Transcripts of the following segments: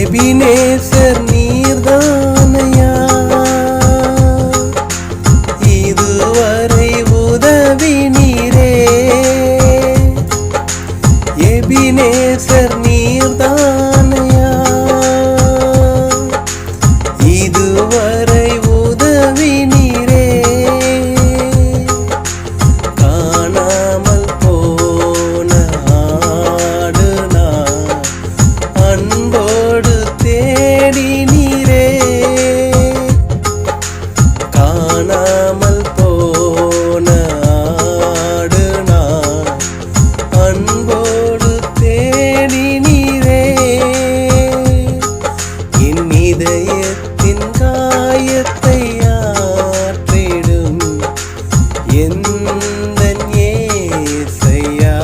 Ebenezer நீர்தானையா இதுவரை உதவினீரே. Ebenezer நீர்தானையா இதுவரை உதவினீரே. காணாமல் போன ஆடு நான் அன்போடு தேடினீரே. காணாமல் போன ஆடு நான் அன்போடு தேடினீரே. என் இதயத்தின் காயத்தை ஆற்றிடும் எந்தன் இயேசையா.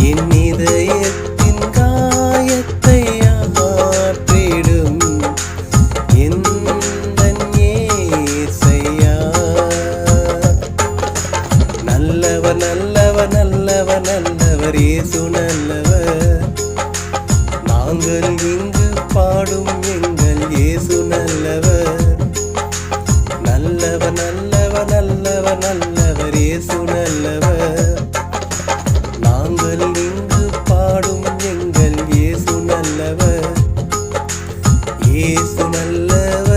என் இதயத்தின் காயத்தை ஆற்றிடும் எந்தன் இயேசையா. நல்லவர் நல்லவர் நல்லவர் நல்லவர் இயேசு நல்லவர். நாங்கள் இங்கு பாடும் எங்கள் இயேசு நல்லவர். நல்லவர் நல்லவர் நல்லவர் நல்லவர் இயேசு நல்லவர். நாங்கள் இங்கு பாடும் எங்கள் இயேசு நல்லவர். இயேசு நல்லவர்.